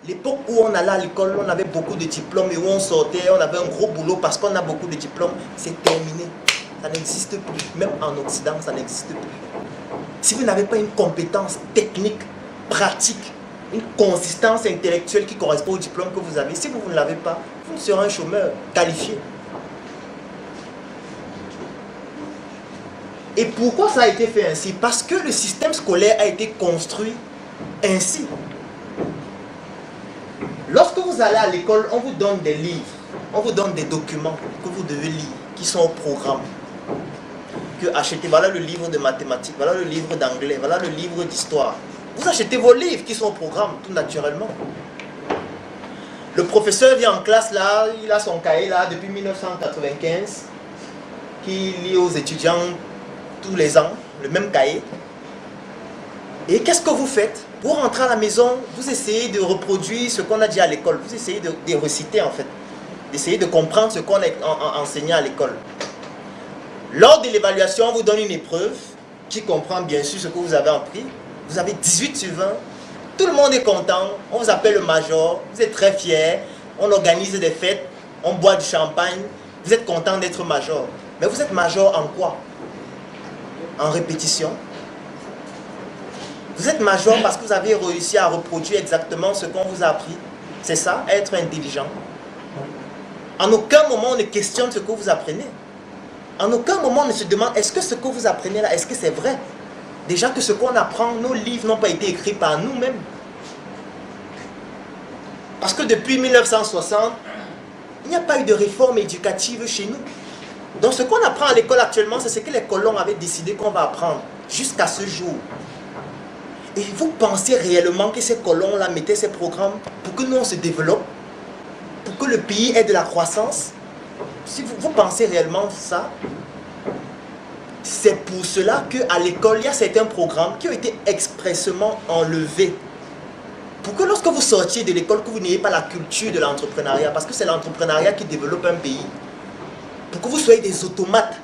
L'époque où on allait à l'école, on avait beaucoup de diplômes et où on sortait, on avait un gros boulot parce qu'on a beaucoup de diplômes, c'est terminé. Ça n'existe plus. Même en Occident, ça n'existe plus. Si vous n'avez pas une compétence technique, pratique, une consistance intellectuelle qui correspond au diplôme que vous avez, si vous ne l'avez pas, vous serez un chômeur qualifié. Et pourquoi ça a été fait ainsi? Parce que le système scolaire a été construit ainsi. Lorsque vous allez à l'école, on vous donne des livres, on vous donne des documents que vous devez lire, qui sont au programme. Que achetez, voilà le livre de mathématiques, voilà le livre d'anglais, voilà le livre d'histoire. Vous achetez vos livres qui sont au programme, tout naturellement. Le professeur vient en classe là, il a son cahier là depuis 1995, qui lit aux étudiants tous les ans, le même cahier. Et qu'est-ce que vous faites? Vous rentrez à la maison, vous essayez de reproduire ce qu'on a dit à l'école, vous essayez de réciter en fait, d'essayer de comprendre ce qu'on a enseigné à l'école. Lors de l'évaluation, on vous donne une épreuve qui comprend bien sûr ce que vous avez appris. Vous avez 18 sur 20, tout le monde est content, on vous appelle le major, vous êtes très fiers, on organise des fêtes, on boit du champagne, vous êtes content d'être major. Mais vous êtes major en quoi? En répétition. Vous êtes major parce que vous avez réussi à reproduire exactement ce qu'on vous a appris. C'est ça, être intelligent. En aucun moment on ne questionne ce que vous apprenez. En aucun moment on ne se demande est-ce que ce que vous apprenez là, est-ce que c'est vrai? Déjà que ce qu'on apprend, nos livres n'ont pas été écrits par nous-mêmes. Parce que depuis 1960, il n'y a pas eu de réforme éducative chez nous. Donc ce qu'on apprend à l'école actuellement, c'est ce que les colons avaient décidé qu'on va apprendre jusqu'à ce jour. Et vous pensez réellement que ces colons-là mettaient ces programmes pour que nous on se développe, pour que le pays ait de la croissance? Si vous pensez réellement ça, c'est pour cela qu'à l'école, il y a certains programmes qui ont été expressément enlevés. Pour que lorsque vous sortiez de l'école, que vous n'ayez pas la culture de l'entrepreneuriat, parce que c'est l'entrepreneuriat qui développe un pays. Pour que vous soyez des automates.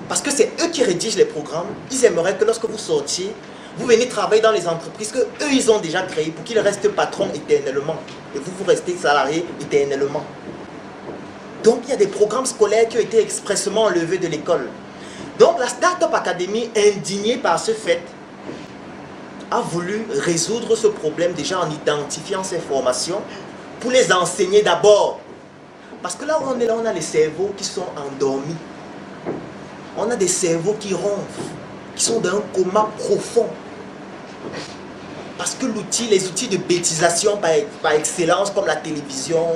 Parce que c'est eux qui rédigent les programmes. Ils aimeraient que lorsque vous sortiez, vous venez travailler dans les entreprises que eux ils ont déjà créées pour qu'ils restent patrons éternellement. Et vous, vous restez salariés éternellement. Donc il y a des programmes scolaires qui ont été expressément enlevés de l'école. Donc la Startup Academy, indignée par ce fait, a voulu résoudre ce problème déjà en identifiant ces formations pour les enseigner d'abord. Parce que là où on est là, on a les cerveaux qui sont endormis. On a des cerveaux qui ronflent, qui sont dans un coma profond. Parce que les outils de bêtisation par excellence, comme la télévision,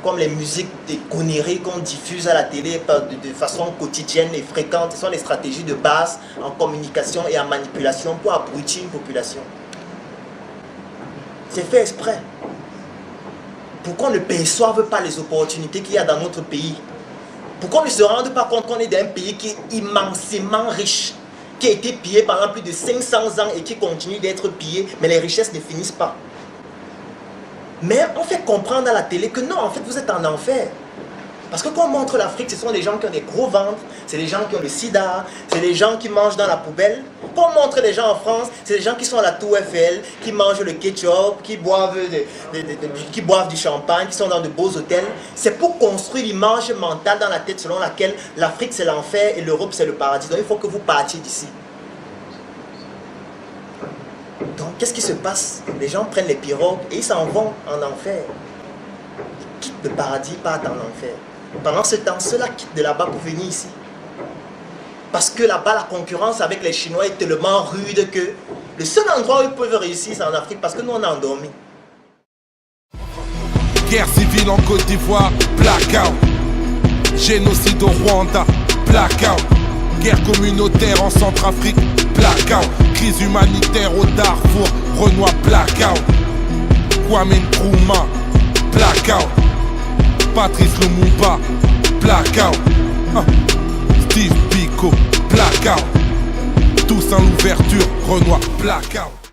comme les musiques des conneries qu'on diffuse à la télé de façon quotidienne et fréquente, ce sont les stratégies de base en communication et en manipulation pour abrutir une population. C'est fait exprès. Pour qu'on ne perçoive pas les opportunités qu'il y a dans notre pays. Pour qu'on ne se rende pas compte qu'on est dans un pays qui est immensément riche, qui a été pillé pendant plus de 500 ans et qui continue d'être pillé, mais les richesses ne finissent pas. Mais on fait comprendre à la télé que non, en fait, vous êtes en enfer. Parce que quand on montre l'Afrique, ce sont des gens qui ont des gros ventres, c'est des gens qui ont le sida, c'est des gens qui mangent dans la poubelle. Quand on montre les gens en France, c'est des gens qui sont à la Tour Eiffel, qui mangent le ketchup, qui boivent du champagne, qui sont dans de beaux hôtels. C'est pour construire l'image mentale dans la tête selon laquelle l'Afrique c'est l'enfer et l'Europe c'est le paradis. Donc il faut que vous partiez d'ici. Donc qu'est-ce qui se passe? Les gens prennent les pirogues et ils s'en vont en enfer. Ils quittent le paradis, partent en enfer. Pendant ce temps, ceux-là quittent de là-bas pour venir ici. Parce que là-bas, la concurrence avec les Chinois est tellement rude que le seul endroit où ils peuvent réussir, c'est en Afrique, parce que nous, on est endormis. Guerre civile en Côte d'Ivoire, blackout. Génocide au Rwanda, blackout. Guerre communautaire en Centrafrique, blackout. Crise humanitaire au Darfour, Renoir, blackout. Kwame Nkrumah, blackout. Patrice Lumumba, blackout. Steve Biko, blackout. Tous en l'ouverture, Renoir, blackout.